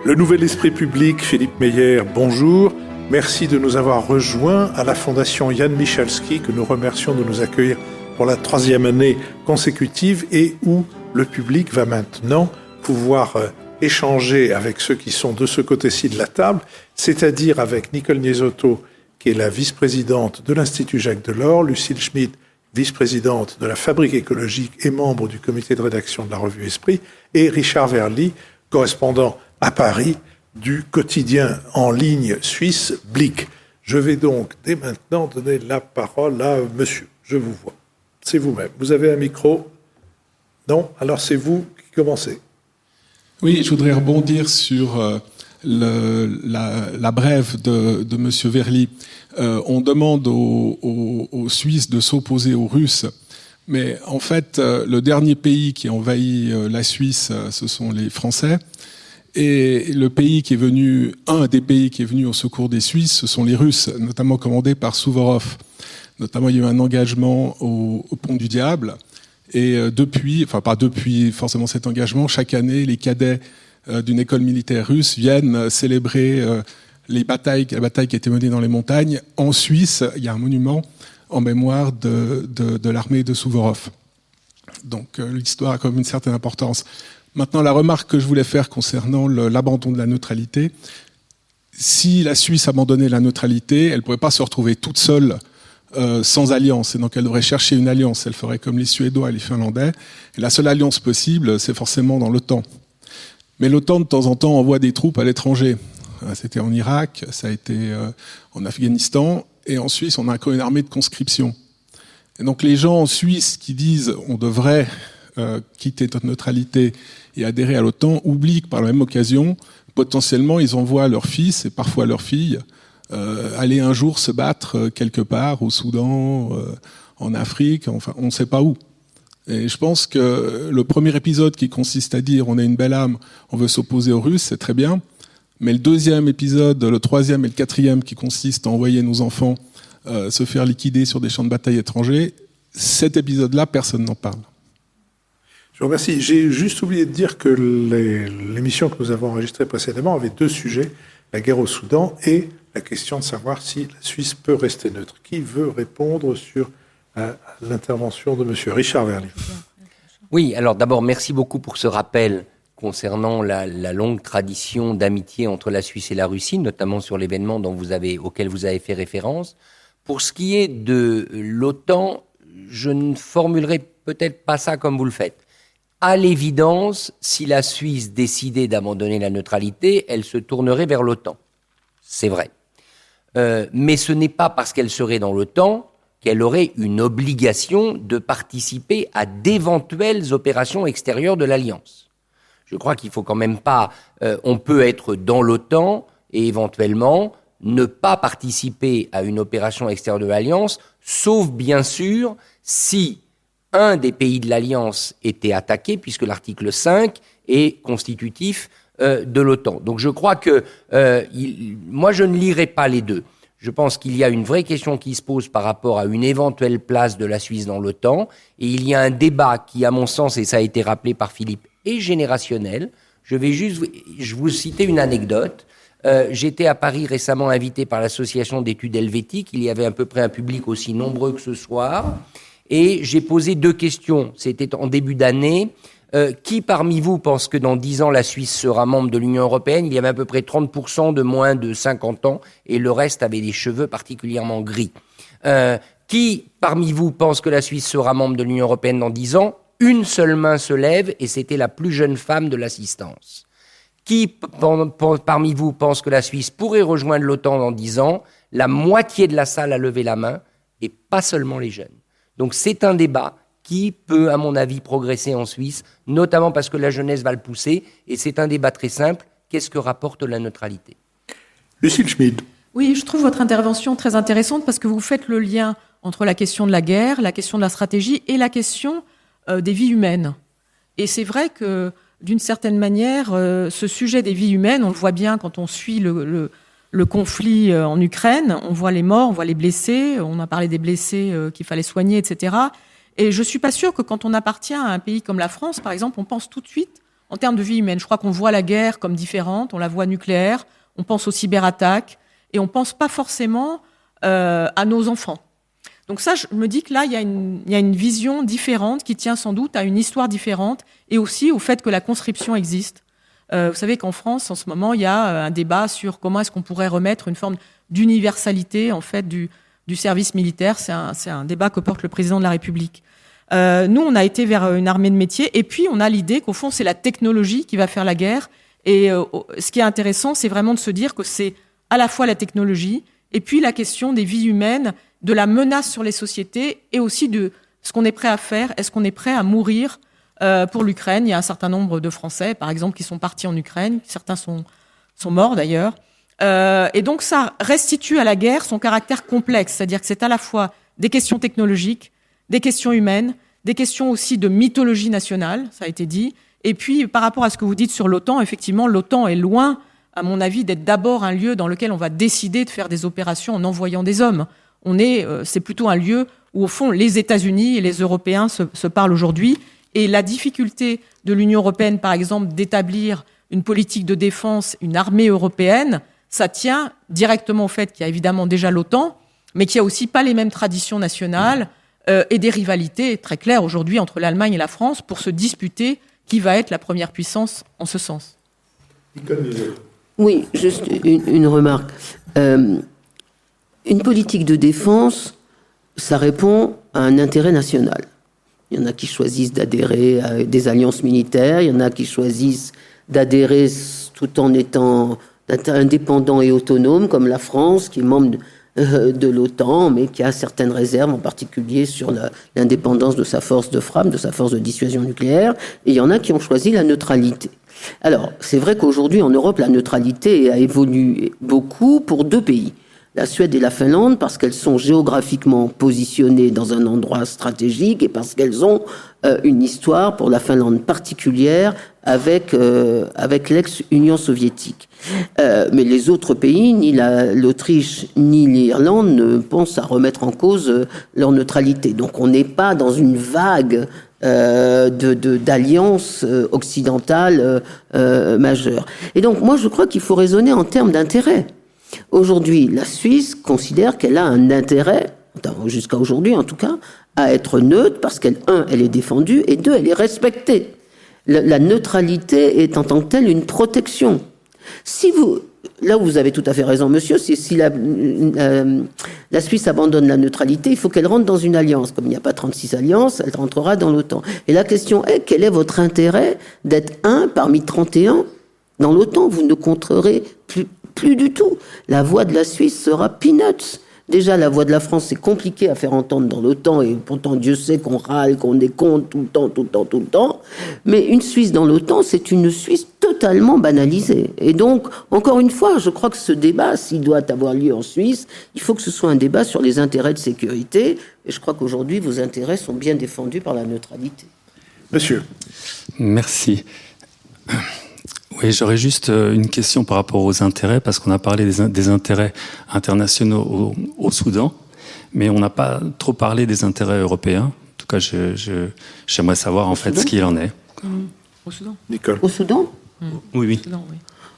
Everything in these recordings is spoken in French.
Le Nouvel Esprit Public, Philippe Meyer, bonjour. Merci de nous avoir rejoints à la Fondation Jan Michalski, que nous remercions de nous accueillir pour la 3e année consécutive et où le public va maintenant pouvoir échanger avec ceux qui sont de ce côté-ci de la table, c'est-à-dire avec Nicole Niesotto, qui est la vice-présidente de l'Institut Jacques Delors, Lucille Schmidt, vice-présidente de la Fabrique écologique et membre du comité de rédaction de la revue Esprit, et Richard Verly, correspondant à Paris du quotidien en ligne suisse Blick. Je vais donc dès maintenant donner la parole à monsieur. Je vous vois. C'est vous-même. Vous avez un micro ? Non ? Alors c'est vous qui commencez. Oui, je voudrais rebondir sur la brève de monsieur Verly. On demande aux Suisses de s'opposer aux Russes, mais en fait, le dernier pays qui a envahi la Suisse, ce sont les Français. Et un des pays qui est venu au secours des Suisses, ce sont les Russes, notamment commandés par Souvorov. Notamment, il y a eu un engagement au Pont du Diable. Et pas depuis forcément cet engagement, chaque année, les cadets d'une école militaire russe viennent célébrer la bataille qui a été menée dans les montagnes. En Suisse, il y a un monument en mémoire de l'armée de Souvorov. Donc l'histoire a quand même une certaine importance. Maintenant, la remarque que je voulais faire concernant l'abandon de la neutralité, si la Suisse abandonnait la neutralité, elle ne pourrait pas se retrouver toute seule sans alliance. Et donc, elle devrait chercher une alliance. Elle ferait comme les Suédois et les Finlandais. Et la seule alliance possible, c'est forcément dans l'OTAN. Mais l'OTAN, de temps en temps, envoie des troupes à l'étranger. C'était en Irak, ça a été en Afghanistan. Et en Suisse, on a une armée de conscription. Et donc, les gens en Suisse qui disent on devrait quitter notre neutralité et adhérer à l'OTAN oublient que par la même occasion, potentiellement, ils envoient leurs fils et parfois leurs filles aller un jour se battre quelque part au Soudan, en Afrique, enfin, on ne sait pas où. Et je pense que le premier épisode qui consiste à dire on a une belle âme, on veut s'opposer aux Russes, c'est très bien. Mais le deuxième épisode, le troisième et le quatrième qui consiste à envoyer nos enfants se faire liquider sur des champs de bataille étrangers, cet épisode-là, personne n'en parle. Je vous remercie. J'ai juste oublié de dire que l'émission que nous avons enregistrée précédemment avait 2 sujets, la guerre au Soudan et la question de savoir si la Suisse peut rester neutre. Qui veut répondre sur l'intervention de M. Richard Verly ? Oui, alors d'abord, merci beaucoup pour ce rappel concernant la longue tradition d'amitié entre la Suisse et la Russie, notamment sur l'événement auquel vous avez fait référence. Pour ce qui est de l'OTAN, je ne formulerai peut-être pas ça comme vous le faites. À l'évidence, si la Suisse décidait d'abandonner la neutralité, elle se tournerait vers l'OTAN. C'est vrai. Mais ce n'est pas parce qu'elle serait dans l'OTAN qu'elle aurait une obligation de participer à d'éventuelles opérations extérieures de l'Alliance. Je crois qu'il faut quand même pas... on peut être dans l'OTAN et éventuellement ne pas participer à une opération extérieure de l'Alliance, sauf bien sûr si un des pays de l'Alliance était attaqué, puisque l'article 5 est constitutif de l'OTAN. Donc je crois que moi je ne lirai pas les deux. Je pense qu'il y a une vraie question qui se pose par rapport à une éventuelle place de la Suisse dans l'OTAN, et il y a un débat qui, à mon sens, et ça a été rappelé par Philippe, est générationnel. Je vais vous citer une anecdote. J'étais à Paris récemment invité par l'Association d'études helvétiques. Il y avait à peu près un public aussi nombreux que ce soir. Et j'ai posé 2 questions. C'était en début d'année. Qui parmi vous pense que dans 10 ans, la Suisse sera membre de l'Union européenne ? Il y avait à peu près 30% de moins de 50 ans et le reste avait des cheveux particulièrement gris. Qui parmi vous pense que la Suisse sera membre de l'Union européenne dans 10 ans ? Une seule main se lève et c'était la plus jeune femme de l'assistance. Qui parmi vous pense que la Suisse pourrait rejoindre l'OTAN dans 10 ans ? La moitié de la salle a levé la main et pas seulement les jeunes. Donc c'est un débat qui peut, à mon avis, progresser en Suisse, notamment parce que la jeunesse va le pousser, et c'est un débat très simple. Qu'est-ce que rapporte la neutralité ? Lucille Schmidt. Oui, je trouve votre intervention très intéressante parce que vous faites le lien entre la question de la guerre, la question de la stratégie et la question des vies humaines. Et c'est vrai que, d'une certaine manière, ce sujet des vies humaines, on le voit bien quand on suit le conflit en Ukraine, on voit les morts, on voit les blessés, on a parlé des blessés qu'il fallait soigner, etc. Et je ne suis pas sûre que quand on appartient à un pays comme la France, par exemple, on pense tout de suite en termes de vie humaine. Je crois qu'on voit la guerre comme différente, on la voit nucléaire, on pense aux cyberattaques, et on pense pas forcément à nos enfants. Donc ça, je me dis que là, il y a une vision différente qui tient sans doute à une histoire différente et aussi au fait que la conscription existe. Vous savez qu'en France, en ce moment, il y a un débat sur comment est-ce qu'on pourrait remettre une forme d'universalité en fait du service militaire. C'est un débat que porte le président de la République. Nous, on a été vers une armée de métier et puis on a l'idée qu'au fond, c'est la technologie qui va faire la guerre. Et ce qui est intéressant, c'est vraiment de se dire que c'est à la fois la technologie et puis la question des vies humaines, de la menace sur les sociétés et aussi de ce qu'on est prêt à faire. Est-ce qu'on est prêt à mourir pour l'Ukraine? Il y a un certain nombre de Français, par exemple, qui sont partis en Ukraine. Certains sont morts, d'ailleurs. Et donc, ça restitue à la guerre son caractère complexe. C'est-à-dire que c'est à la fois des questions technologiques, des questions humaines, des questions aussi de mythologie nationale, ça a été dit. Et puis, par rapport à ce que vous dites sur l'OTAN, effectivement, l'OTAN est loin, à mon avis, d'être d'abord un lieu dans lequel on va décider de faire des opérations en envoyant des hommes. C'est plutôt un lieu où, au fond, les États-Unis et les Européens se parlent aujourd'hui. Et la difficulté de l'Union européenne, par exemple, d'établir une politique de défense, une armée européenne, ça tient directement au fait qu'il y a évidemment déjà l'OTAN, mais qu'il n'y a aussi pas les mêmes traditions nationales et des rivalités très claires aujourd'hui entre l'Allemagne et la France pour se disputer qui va être la première puissance en ce sens. Oui, juste une remarque. Une politique de défense, ça répond à un intérêt national. Il y en a qui choisissent d'adhérer à des alliances militaires, il y en a qui choisissent d'adhérer tout en étant indépendants et autonomes, comme la France, qui est membre de l'OTAN, mais qui a certaines réserves, en particulier sur l'indépendance de sa force de frappe, de sa force de dissuasion nucléaire, et il y en a qui ont choisi la neutralité. Alors, c'est vrai qu'aujourd'hui, en Europe, la neutralité a évolué beaucoup pour deux pays. La Suède et la Finlande, parce qu'elles sont géographiquement positionnées dans un endroit stratégique et parce qu'elles ont une histoire, pour la Finlande particulière, avec l'ex-Union soviétique. Mais les autres pays, ni l'Autriche ni l'Irlande, ne pensent à remettre en cause leur neutralité. Donc on n'est pas dans une vague d'alliances occidentales majeures. Et donc moi je crois qu'il faut raisonner en termes d'intérêt. Aujourd'hui, la Suisse considère qu'elle a un intérêt, jusqu'à aujourd'hui en tout cas, à être neutre parce qu'elle, elle est défendue et deux, elle est respectée. La neutralité est en tant que telle une protection. Là où vous avez tout à fait raison, monsieur, c'est si la Suisse abandonne la neutralité, il faut qu'elle rentre dans une alliance. Comme il n'y a pas 36 alliances, elle rentrera dans l'OTAN. Et la question est, quel est votre intérêt d'être un parmi 31 dans l'OTAN? Vous ne compterez plus du tout. La voix de la Suisse sera peanuts. Déjà, la voix de la France, c'est compliqué à faire entendre dans l'OTAN, et pourtant Dieu sait qu'on râle, qu'on est contre tout le temps. Mais une Suisse dans l'OTAN, c'est une Suisse totalement banalisée. Et donc, encore une fois, je crois que ce débat, s'il doit avoir lieu en Suisse, il faut que ce soit un débat sur les intérêts de sécurité. Et je crois qu'aujourd'hui, vos intérêts sont bien défendus par la neutralité. Monsieur. Merci. Oui, j'aurais juste une question par rapport aux intérêts, parce qu'on a parlé des intérêts internationaux au Soudan, mais on n'a pas trop parlé des intérêts européens. En tout cas, j'aimerais savoir en fait ce qu'il en est. Au Soudan. Nicole. Au Soudan ? Oui.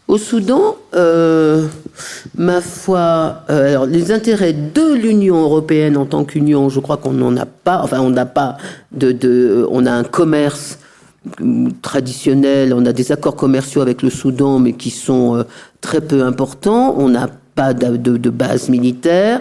Au Soudan, ma foi, alors les intérêts de l'Union européenne en tant qu'union, je crois qu'on n'en a pas. Enfin, on n'a pas on a un commerce traditionnel, on a des accords commerciaux avec le Soudan, mais qui sont très peu importants. On n'a pas de base militaire.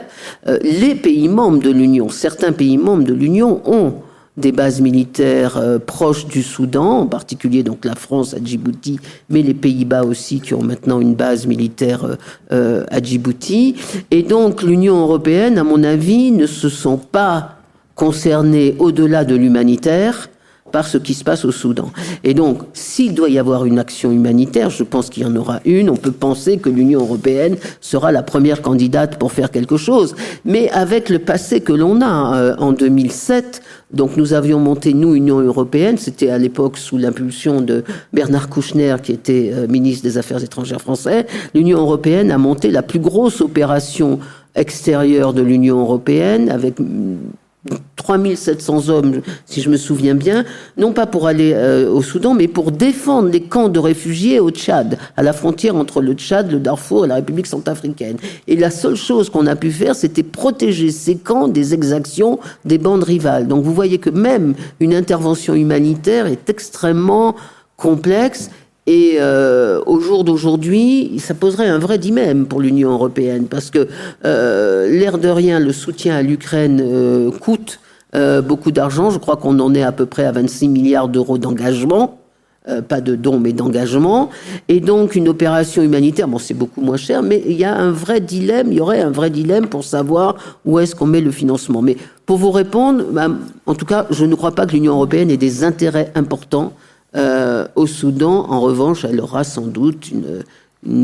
Les pays membres de l'Union, certains pays membres de l'Union ont des bases militaires proches du Soudan, en particulier donc la France à Djibouti, mais les Pays-Bas aussi qui ont maintenant une base militaire à Djibouti. Et donc l'Union européenne, à mon avis, ne se sent pas concernée au-delà de l'humanitaire par ce qui se passe au Soudan. Et donc, s'il doit y avoir une action humanitaire, je pense qu'il y en aura une, on peut penser que l'Union européenne sera la première candidate pour faire quelque chose. Mais avec le passé que l'on a, en 2007, donc nous avions monté, nous, Union européenne, c'était à l'époque sous l'impulsion de Bernard Kouchner, qui était ministre des Affaires étrangères français, l'Union européenne a monté la plus grosse opération extérieure de l'Union européenne, avec 3700 hommes, si je me souviens bien, non pas pour aller au Soudan, mais pour défendre les camps de réfugiés au Tchad, à la frontière entre le Tchad, le Darfour et la République centrafricaine. Et la seule chose qu'on a pu faire, c'était protéger ces camps des exactions des bandes rivales. Donc vous voyez que même une intervention humanitaire est extrêmement complexe. Et au jour d'aujourd'hui, ça poserait un vrai dilemme pour l'Union européenne, parce que l'air de rien, le soutien à l'Ukraine coûte beaucoup d'argent. Je crois qu'on en est à peu près à 26 milliards d'euros d'engagement, pas de dons, mais d'engagement. Et donc une opération humanitaire, bon, c'est beaucoup moins cher, mais il y a un vrai dilemme. Il y aurait un vrai dilemme pour savoir où est-ce qu'on met le financement. Mais pour vous répondre, en tout cas, je ne crois pas que l'Union européenne ait des intérêts importants au Soudan. En revanche, elle aura sans doute une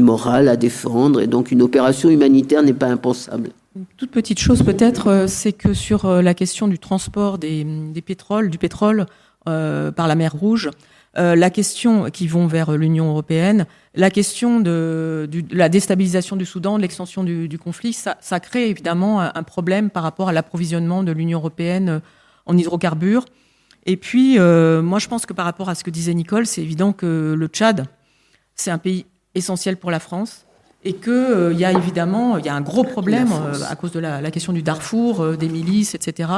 morale à défendre, et donc une opération humanitaire n'est pas impensable. Une toute petite chose peut-être, c'est que sur la question du transport du pétrole par la mer Rouge, la question qui vont vers l'Union européenne, la question de la déstabilisation du Soudan, de l'extension du conflit, ça crée évidemment un problème par rapport à l'approvisionnement de l'Union européenne en hydrocarbures. Et puis, moi, je pense que par rapport à ce que disait Nicole, c'est évident que le Tchad, c'est un pays essentiel pour la France, et qu'il y a évidemment un gros problème à cause de la question du Darfour, des milices, etc.,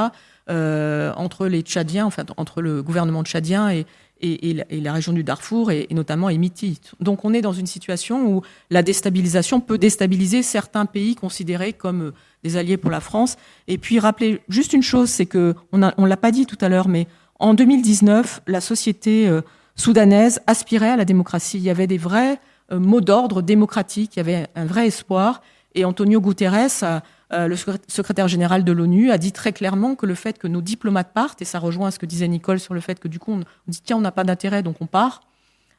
entre les Tchadiens, enfin, entre le gouvernement tchadien et la région du Darfour, et notamment Émiti. Donc, on est dans une situation où la déstabilisation peut déstabiliser certains pays considérés comme des alliés pour la France. Et puis, rappelez juste une chose, c'est que, on l'a pas dit tout à l'heure, mais en 2019, la société soudanaise aspirait à la démocratie. Il y avait des vrais mots d'ordre démocratiques, il y avait un vrai espoir. Et Antonio Guterres, le secrétaire général de l'ONU, a dit très clairement que le fait que nos diplomates partent, et ça rejoint ce que disait Nicole sur le fait que du coup on dit tiens, on n'a pas d'intérêt donc on part,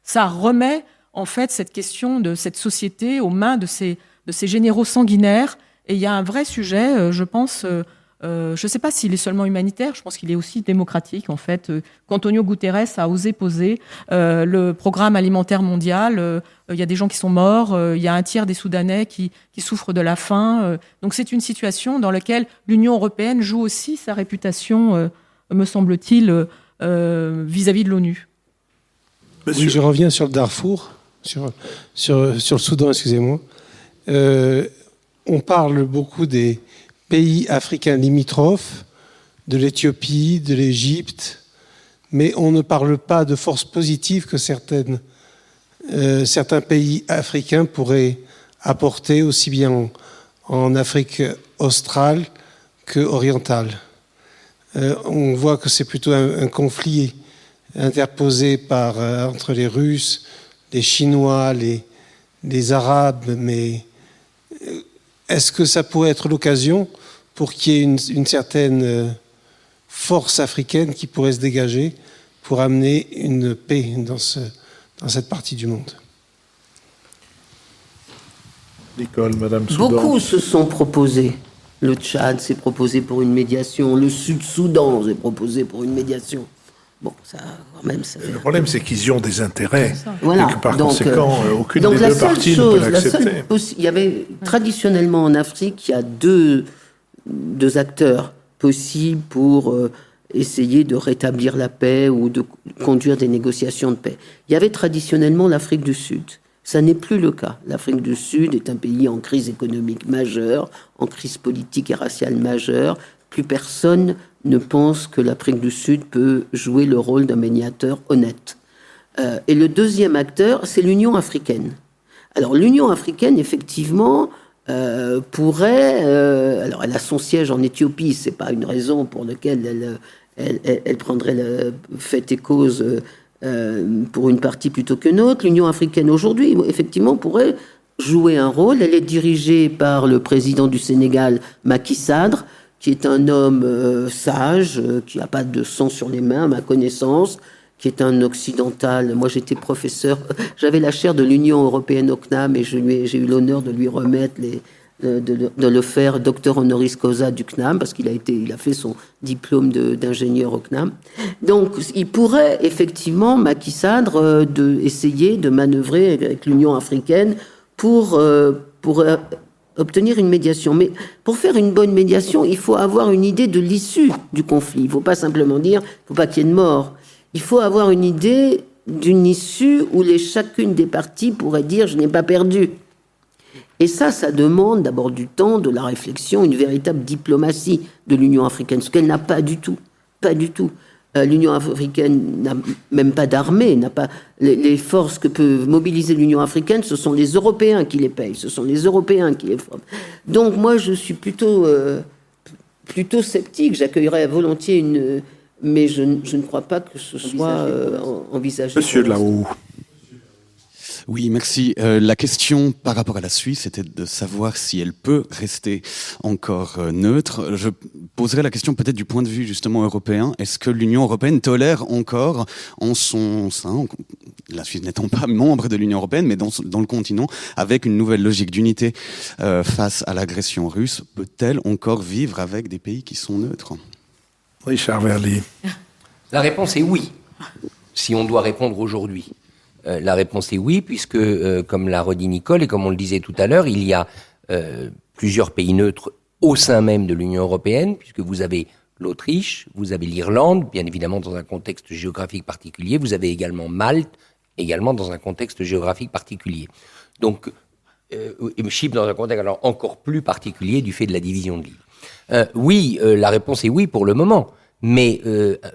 ça remet en fait cette question de cette société aux mains de ces généraux sanguinaires. Et il y a un vrai sujet, je pense. Je ne sais pas s'il est seulement humanitaire, je pense qu'il est aussi démocratique, en fait. Qu'Antonio Guterres a osé poser le programme alimentaire mondial. Il y a des gens qui sont morts, il y a un tiers des Soudanais qui souffrent de la faim. Donc c'est une situation dans laquelle l'Union européenne joue aussi sa réputation, me semble-t-il, vis-à-vis de l'ONU. Oui, je reviens sur le Darfour, sur le Soudan, excusez-moi. On parle beaucoup des pays africains limitrophes, de l'Éthiopie, de l'Égypte, mais on ne parle pas de forces positives que certains pays africains pourraient apporter, aussi bien en Afrique australe que orientale. On voit que c'est plutôt un conflit interposé entre les Russes, les Chinois, les Arabes, mais est-ce que ça pourrait être l'occasion pour qu'il y ait une certaine force africaine qui pourrait se dégager pour amener une paix dans cette partie du monde? Nicole, Madame Soudan. Beaucoup se sont proposés. Le Tchad s'est proposé pour une médiation, le Sud-Soudan s'est proposé pour une médiation. Bon, ça, quand même, ça... Le problème, c'est qu'ils y ont des intérêts. Voilà. Et que par conséquent, aucune des deux parties ne peut l'accepter. Il y avait traditionnellement en Afrique, il y a deux acteurs possibles pour essayer de rétablir la paix ou de conduire des négociations de paix. Il y avait traditionnellement l'Afrique du Sud. Ça n'est plus le cas. L'Afrique du Sud est un pays en crise économique majeure, en crise politique et raciale majeure. Plus personne ne pense que l'Afrique du Sud peut jouer le rôle d'un médiateur honnête. Et le deuxième acteur, c'est l'Union africaine. Alors l'Union africaine, effectivement, pourrait... alors elle a son siège en Éthiopie, c'est pas une raison pour laquelle elle prendrait le fait et cause pour une partie plutôt qu'une autre. L'Union africaine aujourd'hui, effectivement, pourrait jouer un rôle. Elle est dirigée par le président du Sénégal, Macky Sall, qui est un homme sage, qui n'a pas de sang sur les mains, à ma connaissance, qui est un occidental. Moi, j'étais professeur, j'avais la chaire de l'Union européenne au CNAM, et j'ai eu l'honneur de lui remettre de le faire docteur honoris causa du CNAM, parce qu'il a fait son diplôme d'ingénieur au CNAM. Donc, il pourrait effectivement, Macky Sall, essayer de manœuvrer avec l'Union africaine pour obtenir une médiation. Mais pour faire une bonne médiation, il faut avoir une idée de l'issue du conflit. Il ne faut pas simplement dire, il ne faut pas qu'il y ait de mort. Il faut avoir une idée d'une issue où chacune des parties pourrait dire « je n'ai pas perdu ». Et ça demande d'abord du temps, de la réflexion, une véritable diplomatie de l'Union africaine, ce qu'elle n'a pas du tout. Pas du tout. L'Union africaine n'a même pas d'armée, n'a pas les forces que peut mobiliser l'Union africaine, ce sont les Européens qui les payent, ce sont les Européens qui les forment. Donc moi, je suis plutôt sceptique. J'accueillerais volontiers mais je ne crois pas que ce soit envisagé. Monsieur de là-haut. Oui, merci. La question par rapport à la Suisse était de savoir si elle peut rester encore neutre. Je poserai la question peut-être du point de vue justement européen. Est-ce que l'Union européenne tolère encore en son sein, la Suisse n'étant pas membre de l'Union européenne, mais dans le continent, avec une nouvelle logique d'unité face à l'agression russe, peut-elle encore vivre avec des pays qui sont neutres ? Richard Verly. La réponse est oui, si on doit répondre aujourd'hui. La réponse est oui, puisque, comme l'a redit Nicole, et comme on le disait tout à l'heure, il y a plusieurs pays neutres au sein même de l'Union européenne, puisque vous avez l'Autriche, vous avez l'Irlande, bien évidemment dans un contexte géographique particulier, vous avez également Malte, également dans un contexte géographique particulier. Donc, Chypre dans un contexte alors encore plus particulier du fait de la division de l'île. Oui, la réponse est oui pour le moment, mais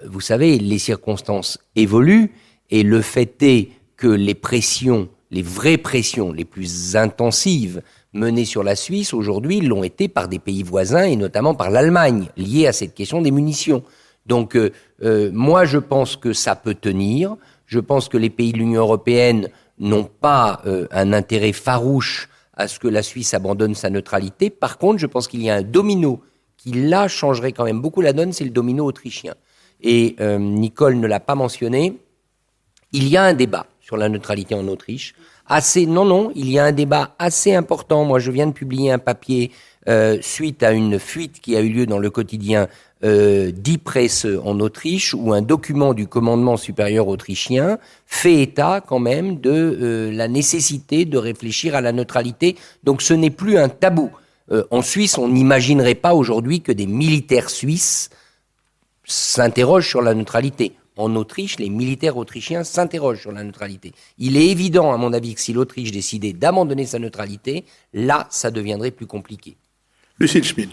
vous savez, les circonstances évoluent, et le fait est que les pressions, les vraies pressions les plus intensives menées sur la Suisse aujourd'hui l'ont été par des pays voisins et notamment par l'Allemagne, liées à cette question des munitions. Donc moi je pense que ça peut tenir, je pense que les pays de l'Union européenne n'ont pas un intérêt farouche à ce que la Suisse abandonne sa neutralité. Par contre, je pense qu'il y a un domino qui là changerait quand même beaucoup la donne, c'est le domino autrichien. Et Nicole ne l'a pas mentionné, il y a un débat sur la neutralité en Autriche. Il y a un débat assez important. Moi, je viens de publier un papier suite à une fuite qui a eu lieu dans le quotidien Die Presse en Autriche, où un document du commandement supérieur autrichien fait état quand même de la nécessité de réfléchir à la neutralité. Donc ce n'est plus un tabou. En Suisse, on n'imaginerait pas aujourd'hui que des militaires suisses s'interrogent sur la neutralité. En Autriche, les militaires autrichiens s'interrogent sur la neutralité. Il est évident, à mon avis, que si l'Autriche décidait d'abandonner sa neutralité, là, ça deviendrait plus compliqué. Lucille Schmid.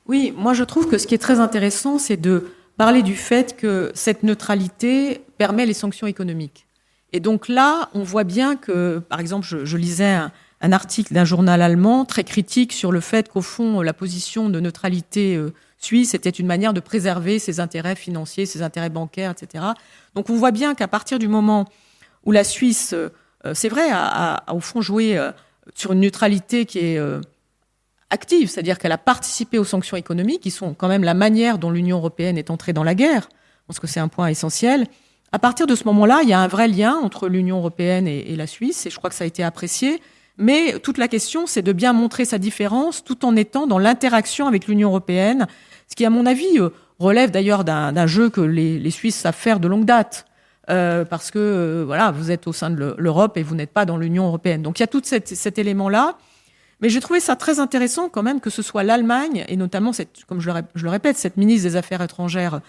Oui, moi je trouve que ce qui est très intéressant, c'est de parler du fait que cette neutralité permet les sanctions économiques. Et donc là, on voit bien que, par exemple, je lisais un article d'un journal allemand très critique sur le fait qu'au fond, la position de neutralité suisse était une manière de préserver ses intérêts financiers, ses intérêts bancaires, etc. Donc on voit bien qu'à partir du moment où la Suisse, c'est vrai, a au fond joué sur une neutralité qui est active, c'est-à-dire qu'elle a participé aux sanctions économiques, qui sont quand même la manière dont l'Union européenne est entrée dans la guerre. Je pense que c'est un point essentiel. À partir de ce moment-là, il y a un vrai lien entre l'Union européenne et la Suisse, et je crois que ça a été apprécié. Mais toute la question, c'est de bien montrer sa différence tout en étant dans l'interaction avec l'Union européenne, ce qui, à mon avis, relève d'ailleurs d'un jeu que les Suisses savent faire de longue date, parce que voilà, vous êtes au sein de l'Europe et vous n'êtes pas dans l'Union européenne. Donc il y a tout cet élément-là. Mais j'ai trouvé ça très intéressant quand même que ce soit l'Allemagne, et notamment, comme je le répète, cette ministre des Affaires étrangères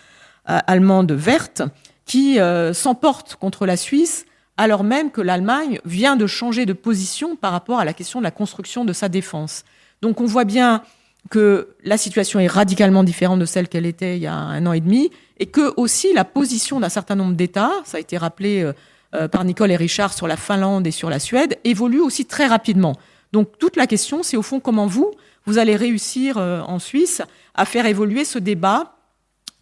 allemande verte, qui s'emporte contre la Suisse, alors même que l'Allemagne vient de changer de position par rapport à la question de la construction de sa défense. Donc on voit bien que la situation est radicalement différente de celle qu'elle était il y a 1 an et demi, et que aussi la position d'un certain nombre d'États, ça a été rappelé par Nicole et Richard sur la Finlande et sur la Suède, évolue aussi très rapidement. Donc toute la question, c'est au fond comment vous allez réussir en Suisse à faire évoluer ce débat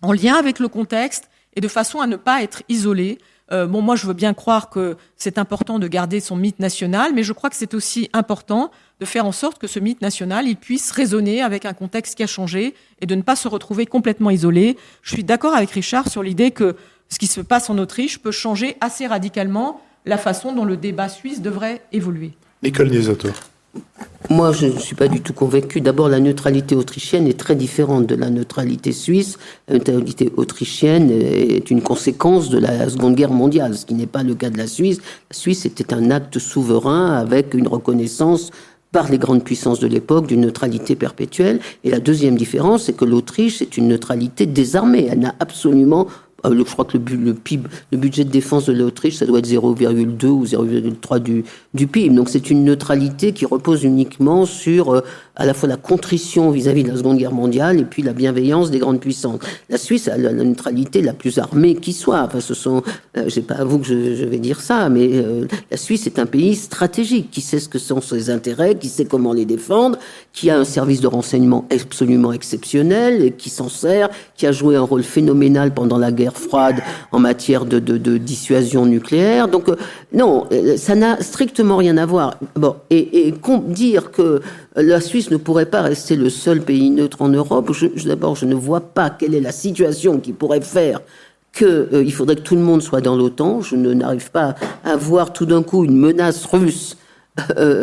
en lien avec le contexte et de façon à ne pas être isolé. Moi, je veux bien croire que c'est important de garder son mythe national, mais je crois que c'est aussi important de faire en sorte que ce mythe national, il puisse résonner avec un contexte qui a changé et de ne pas se retrouver complètement isolé. Je suis d'accord avec Richard sur l'idée que ce qui se passe en Autriche peut changer assez radicalement la façon dont le débat suisse devrait évoluer. Nicole Niesator. Moi, je ne suis pas du tout convaincue. D'abord, la neutralité autrichienne est très différente de la neutralité suisse. La neutralité autrichienne est une conséquence de la Seconde Guerre mondiale, ce qui n'est pas le cas de la Suisse. La Suisse était un acte souverain avec une reconnaissance par les grandes puissances de l'époque d'une neutralité perpétuelle. Et la deuxième différence, c'est que l'Autriche, c'est une neutralité désarmée. Elle n'a absolument... Je crois que le PIB, le budget de défense de l'Autriche, ça doit être 0,2 ou 0,3 du PIB. Donc c'est une neutralité qui repose uniquement sur à la fois la contrition vis-à-vis de la Seconde Guerre mondiale et puis la bienveillance des grandes puissances. La Suisse a la neutralité la plus armée qui soit. Enfin, ce sont, c'est pas à vous que je vais dire ça, mais la Suisse est un pays stratégique qui sait ce que sont ses intérêts, qui sait comment les défendre, qui a un service de renseignement absolument exceptionnel et qui s'en sert, qui a joué un rôle phénoménal pendant la guerre froide en matière de dissuasion nucléaire. Donc non, ça n'a strictement rien à voir. Bon, et dire que la Suisse ne pourrait pas rester le seul pays neutre en Europe, d'abord, je ne vois pas quelle est la situation qui pourrait faire qu'il faudrait que tout le monde soit dans l'OTAN. Je n'arrive pas à voir tout d'un coup une menace russe.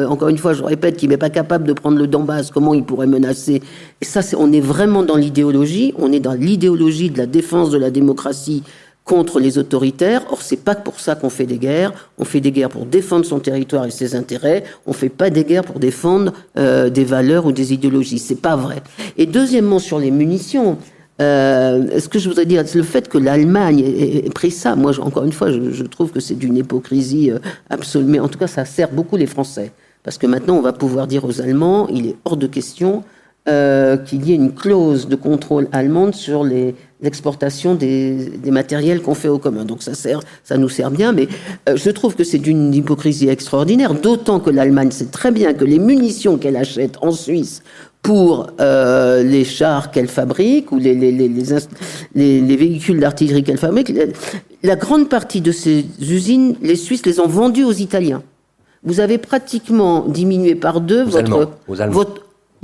Encore une fois, je répète, qu'il n'est pas capable de prendre le Donbass, comment il pourrait menacer? Et ça, on est vraiment dans l'idéologie. On est dans l'idéologie de la défense de la démocratie contre les autoritaires. Or, c'est pas pour ça qu'on fait des guerres. On fait des guerres pour défendre son territoire et ses intérêts. On fait pas des guerres pour défendre des valeurs ou des idéologies. C'est pas vrai. Et deuxièmement, sur les munitions, ce que je voudrais dire, c'est le fait que l'Allemagne ait pris ça. Moi, encore une fois, je trouve que c'est d'une hypocrisie absolue. Mais en tout cas, ça sert beaucoup les Français. Parce que maintenant, on va pouvoir dire aux Allemands, il est hors de question qu'il y ait une clause de contrôle allemande sur l'exportation des matériels qu'on fait au commun. Donc ça nous sert bien, mais je trouve que c'est d'une hypocrisie extraordinaire, d'autant que l'Allemagne sait très bien que les munitions qu'elle achète en Suisse pour les chars qu'elle fabrique ou les véhicules d'artillerie qu'elle fabrique, la grande partie de ces usines, les Suisses les ont vendues aux Italiens. Vous avez pratiquement diminué par deux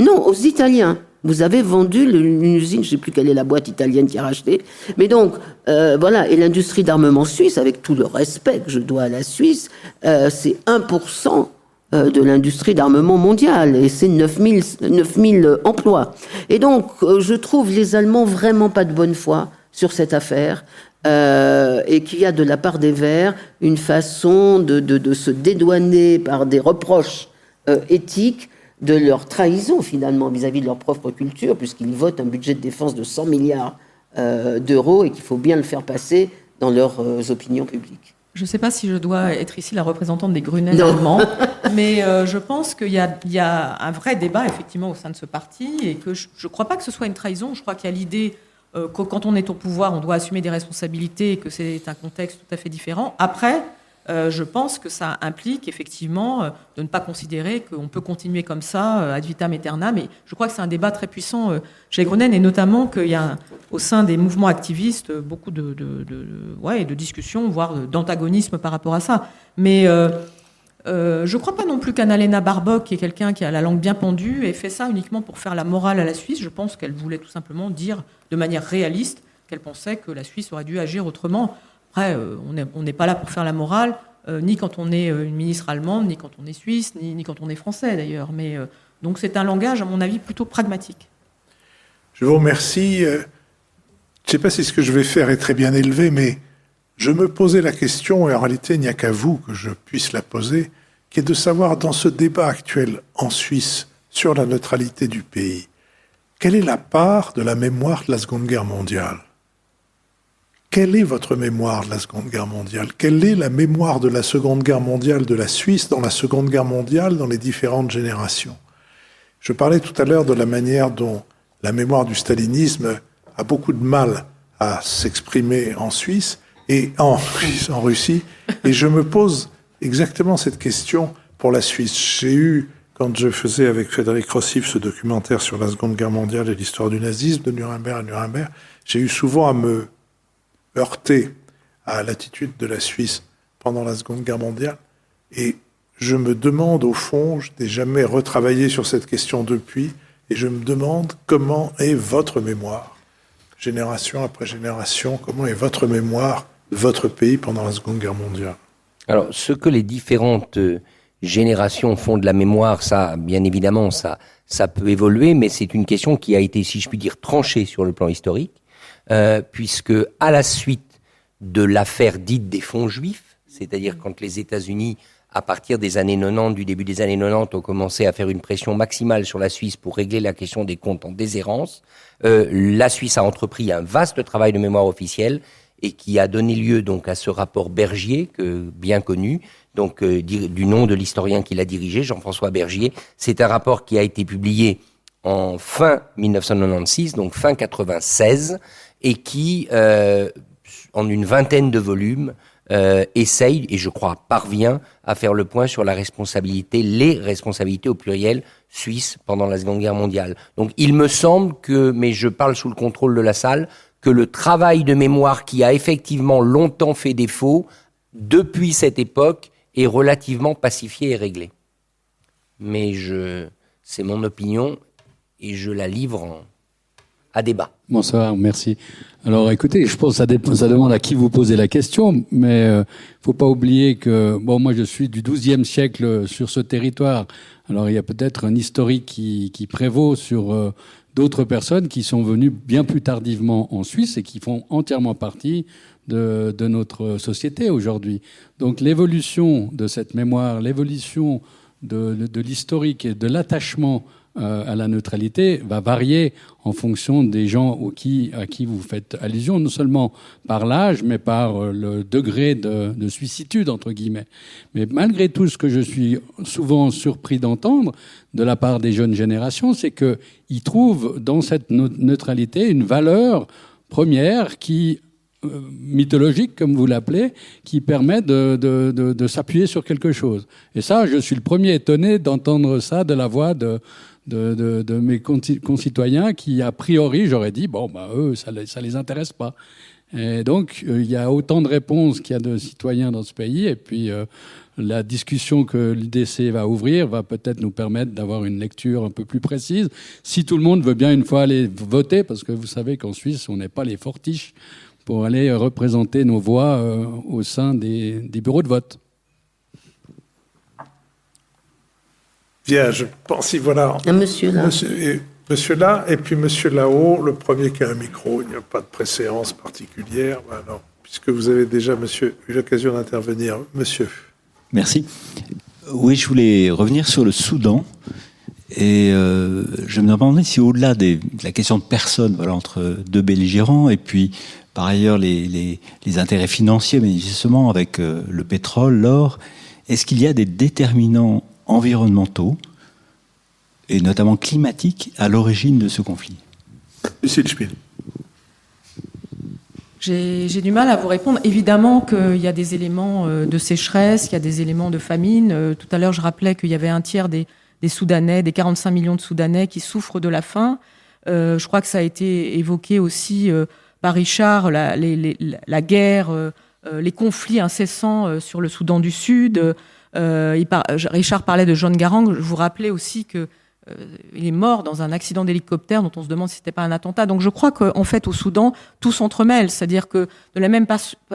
Non, aux Italiens. Vous avez vendu une usine, je ne sais plus quelle est la boîte italienne qui a racheté. Mais donc, voilà. Et l'industrie d'armement suisse, avec tout le respect que je dois à la Suisse, c'est 1% de l'industrie d'armement mondiale. Et c'est 9000 emplois. Et donc, je trouve les Allemands vraiment pas de bonne foi sur cette affaire. Et qu'il y a de la part des Verts une façon de se dédouaner par des reproches éthiques de leur trahison finalement vis-à-vis de leur propre culture, puisqu'ils votent un budget de défense de 100 milliards d'euros et qu'il faut bien le faire passer dans leurs opinions publiques. Je ne sais pas si je dois être ici la représentante des Grünen allemands, mais je pense qu'il y a un vrai débat effectivement au sein de ce parti et que je ne crois pas que ce soit une trahison. Je crois qu'il y a l'idée que quand on est au pouvoir, on doit assumer des responsabilités et que c'est un contexte tout à fait différent. Après, je pense que ça implique effectivement de ne pas considérer qu'on peut continuer comme ça ad vitam aeternam. Et je crois que c'est un débat très puissant chez les Grünen, et notamment qu'il y a au sein des mouvements activistes beaucoup de discussions, voire d'antagonisme par rapport à ça. Mais je ne crois pas non plus qu'Annalena Baerbock, qui est quelqu'un qui a la langue bien pendue, ait fait ça uniquement pour faire la morale à la Suisse. Je pense qu'elle voulait tout simplement dire de manière réaliste qu'elle pensait que la Suisse aurait dû agir autrement. Après, on n'est pas là pour faire la morale, ni quand on est une ministre allemande, ni quand on est suisse, ni quand on est français d'ailleurs. Mais donc c'est un langage, à mon avis, plutôt pragmatique. Je vous remercie. Je ne sais pas si ce que je vais faire est très bien élevé, mais je me posais la question, et en réalité, il n'y a qu'à vous que je puisse la poser, qui est de savoir, dans ce débat actuel en Suisse sur la neutralité du pays, quelle est la part de la mémoire de la Seconde Guerre mondiale ? Quelle est votre mémoire de la Seconde Guerre mondiale ? Quelle est la mémoire de la Seconde Guerre mondiale de la Suisse dans la Seconde Guerre mondiale, dans les différentes générations ? Je parlais tout à l'heure de la manière dont la mémoire du stalinisme a beaucoup de mal à s'exprimer en Suisse et en Russie. Et je me pose exactement cette question pour la Suisse. J'ai eu, quand je faisais avec Frédéric Rossif ce documentaire sur la Seconde Guerre mondiale et l'histoire du nazisme, de Nuremberg à Nuremberg, j'ai eu souvent à me heurté à l'attitude de la Suisse pendant la Seconde Guerre mondiale. Et je me demande, au fond, je n'ai jamais retravaillé sur cette question depuis, et je me demande comment est votre mémoire, génération après génération, comment est votre mémoire de votre pays pendant la Seconde Guerre mondiale. Alors, ce que les différentes générations font de la mémoire, ça, bien évidemment, ça peut évoluer, mais c'est une question qui a été, si je puis dire, tranchée sur le plan historique, puisque à la suite de l'affaire dite des fonds juifs, c'est-à-dire quand les États-Unis à partir des années 90, du début des années 90, ont commencé à faire une pression maximale sur la Suisse pour régler la question des comptes en déshérence. La Suisse a entrepris un vaste travail de mémoire officielle et qui a donné lieu donc à ce rapport Bergier, bien connu, donc du nom de l'historien qui l'a dirigé, Jean-François Bergier. C'est un rapport qui a été publié en fin 1996, donc fin 96, et qui, en une vingtaine de volumes, essaye, et je crois parvient, à faire le point sur la responsabilité, les responsabilités au pluriel suisses pendant la Seconde Guerre mondiale. Donc il me semble que, mais je parle sous le contrôle de la salle, que le travail de mémoire qui a effectivement longtemps fait défaut, depuis cette époque, est relativement pacifié et réglé. Mais c'est mon opinion et je la livre à débat. Bonsoir, merci. Alors écoutez, je pense que ça demande à qui vous posez la question, mais faut pas oublier que, moi je suis du XIIe siècle sur ce territoire. Alors il y a peut-être un historique qui prévaut sur d'autres personnes qui sont venues bien plus tardivement en Suisse et qui font entièrement partie de notre société aujourd'hui. Donc l'évolution de cette mémoire, l'évolution de l'historique et de l'attachement à la neutralité va varier en fonction des gens à qui vous faites allusion, non seulement par l'âge, mais par le degré de suissitude, entre guillemets. Mais malgré tout, ce que je suis souvent surpris d'entendre de la part des jeunes générations, c'est qu'ils trouvent dans cette neutralité une valeur première mythologique, comme vous l'appelez, qui permet de s'appuyer sur quelque chose. Et ça, je suis le premier étonné d'entendre ça de la voix de mes concitoyens qui, a priori, j'aurais dit, eux, ça les intéresse pas. Et donc, il y a autant de réponses qu'il y a de citoyens dans ce pays, et puis la discussion que l'UDC va ouvrir va peut-être nous permettre d'avoir une lecture un peu plus précise, si tout le monde veut bien une fois aller voter, parce que vous savez qu'en Suisse, on n'est pas les fortiches pour aller représenter nos voix au sein des bureaux de vote. Bien, je pense, voilà. Un monsieur là. Monsieur là, et puis monsieur là-haut, le premier qui a un micro. Il n'y a pas de préséance particulière. Alors, puisque vous avez déjà, monsieur, eu l'occasion d'intervenir. Monsieur. Merci. Oui, je voulais revenir sur le Soudan. Et je me demandais si au-delà de la question de personnes, entre deux belligérants, et puis par ailleurs les intérêts financiers, mais justement avec le pétrole, l'or, est-ce qu'il y a des déterminants environnementaux, et notamment climatiques, à l'origine de ce conflit? Lucille Spiel. J'ai du mal à vous répondre. Évidemment qu'il y a des éléments de sécheresse, il y a des éléments de famine. Tout à l'heure, je rappelais qu'il y avait un tiers des Soudanais, des 45 millions de Soudanais qui souffrent de la faim. Je crois que ça a été évoqué aussi par Richard, la guerre, les conflits incessants sur le Soudan du Sud. Richard parlait de John Garang. Je vous rappelais aussi qu'il est mort dans un accident d'hélicoptère dont on se demande si c'était pas un attentat. Donc je crois qu'en fait au Soudan tout s'entremêle, c'est-à-dire que de la même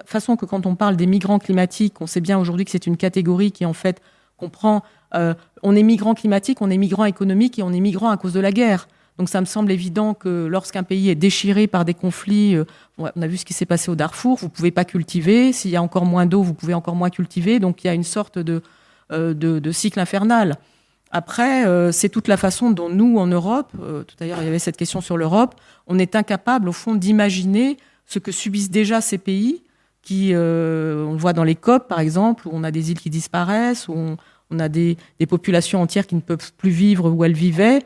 façon que quand on parle des migrants climatiques, on sait bien aujourd'hui que c'est une catégorie qui en fait comprend on est migrant climatique, on est migrant économique et on est migrant à cause de la guerre. Donc ça me semble évident que lorsqu'un pays est déchiré par des conflits, on a vu ce qui s'est passé au Darfour, vous ne pouvez pas cultiver, s'il y a encore moins d'eau, vous pouvez encore moins cultiver, donc il y a une sorte de cycle infernal. Après, c'est toute la façon dont nous, en Europe, tout à l'heure il y avait cette question sur l'Europe, on est incapable au fond d'imaginer ce que subissent déjà ces pays qui, on le voit dans les COP par exemple, où on a des îles qui disparaissent, où on a des populations entières qui ne peuvent plus vivre où elles vivaient.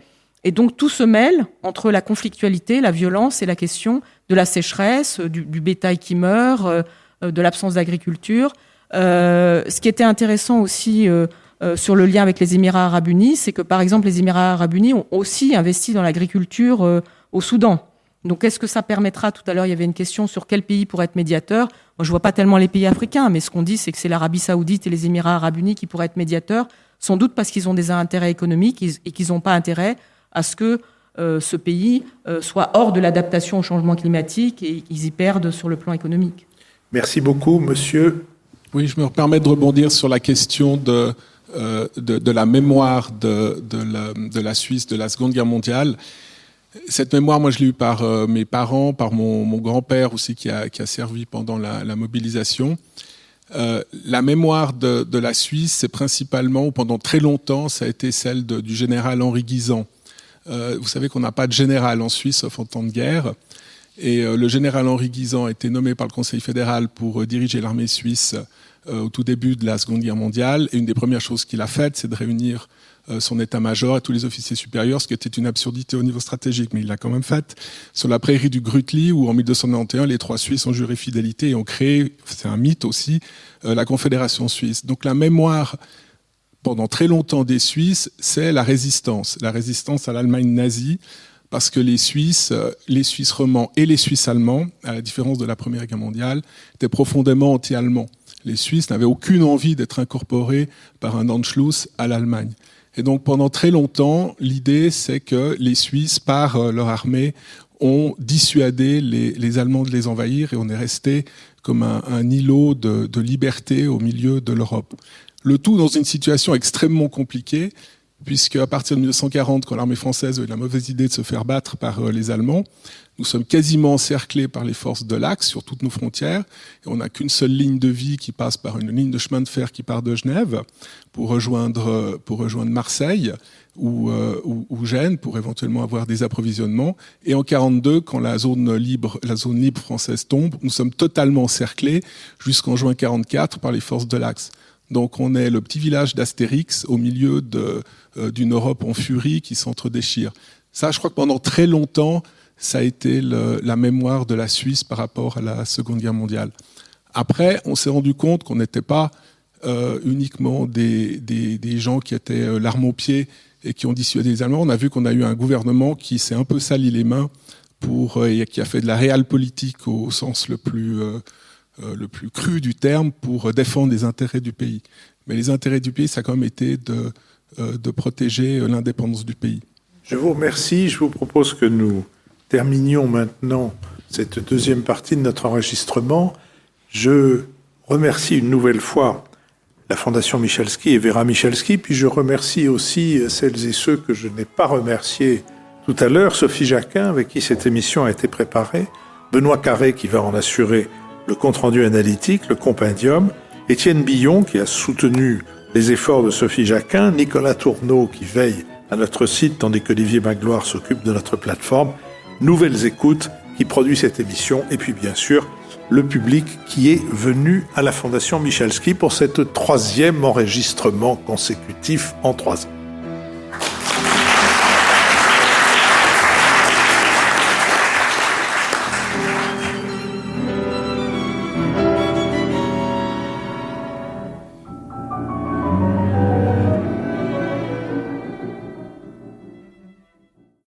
Et donc tout se mêle entre la conflictualité, la violence et la question de la sécheresse, du bétail qui meurt, de l'absence d'agriculture. Ce qui était intéressant aussi sur le lien avec les Émirats arabes unis, c'est que par exemple les Émirats arabes unis ont aussi investi dans l'agriculture au Soudan. Donc est-ce que ça permettra, tout à l'heure il y avait une question sur quel pays pourrait être médiateur. Moi je vois pas tellement les pays africains, mais ce qu'on dit c'est que c'est l'Arabie saoudite et les Émirats arabes unis qui pourraient être médiateurs, sans doute parce qu'ils ont des intérêts économiques et qu'ils n'ont pas intérêt à ce que ce pays soit hors de l'adaptation au changement climatique et qu'ils y perdent sur le plan économique. Merci beaucoup, monsieur. Oui, je me permets de rebondir sur la question de la mémoire de la Suisse de la Seconde Guerre mondiale. Cette mémoire, moi, je l'ai eue par mes parents, par mon grand-père aussi, qui a servi pendant la mobilisation. La mémoire de la Suisse, c'est principalement, ou pendant très longtemps, ça a été celle du général Henri Guisan. Vous savez qu'on n'a pas de général en Suisse, sauf en temps de guerre. Et le général Henri Guisan a été nommé par le Conseil fédéral pour diriger l'armée suisse au tout début de la Seconde Guerre mondiale. Et une des premières choses qu'il a faites, c'est de réunir son état-major et tous les officiers supérieurs, ce qui était une absurdité au niveau stratégique, mais il l'a quand même fait, sur la prairie du Grutli, où en 1291, les 3 Suisses ont juré fidélité et ont créé, c'est un mythe aussi, la Confédération suisse. Donc la mémoire, pendant très longtemps des Suisses, c'est la résistance à l'Allemagne nazie, parce que les Suisses romands et les Suisses allemands, à la différence de la Première Guerre mondiale, étaient profondément anti-allemands. Les Suisses n'avaient aucune envie d'être incorporés par un Anschluss à l'Allemagne. Et donc pendant très longtemps, l'idée c'est que les Suisses, par leur armée, ont dissuadé les Allemands de les envahir et on est resté comme un îlot de liberté au milieu de l'Europe. Le tout dans une situation extrêmement compliquée, puisque à partir de 1940, quand l'armée française a eu la mauvaise idée de se faire battre par les Allemands, nous sommes quasiment encerclés par les forces de l'Axe sur toutes nos frontières, et on n'a qu'une seule ligne de vie qui passe par une ligne de chemin de fer qui part de Genève pour rejoindre Marseille ou Gênes pour éventuellement avoir des approvisionnements. Et en 1942, quand la zone libre française tombe, nous sommes totalement encerclés jusqu'en juin 1944 par les forces de l'Axe. Donc on est le petit village d'Astérix au milieu d'une Europe en furie qui s'entre-déchire. Ça, je crois que pendant très longtemps, ça a été la mémoire de la Suisse par rapport à la Seconde Guerre mondiale. Après, on s'est rendu compte qu'on n'était pas uniquement des gens qui étaient l'arme au pied et qui ont dissuadé les Allemands. On a vu qu'on a eu un gouvernement qui s'est un peu sali les mains et qui a fait de la réalpolitik au sens le plus cru du terme pour défendre les intérêts du pays. Mais les intérêts du pays, ça a quand même été de protéger l'indépendance du pays. Je vous remercie. Je vous propose que nous terminions maintenant cette deuxième partie de notre enregistrement. Je remercie une nouvelle fois la Fondation Michalski et Vera Michalski, puis je remercie aussi celles et ceux que je n'ai pas remerciés tout à l'heure, Sophie Jacquin, avec qui cette émission a été préparée, Benoît Carré, qui va en assurer le compte-rendu analytique, le compendium, Étienne Billon, qui a soutenu les efforts de Sophie Jacquin, Nicolas Tourneau, qui veille à notre site, tandis qu'Olivier Magloire s'occupe de notre plateforme, Nouvelles Écoutes, qui produit cette émission, et puis bien sûr, le public qui est venu à la Fondation Michalski pour cette 3e enregistrement consécutif en 3 ans.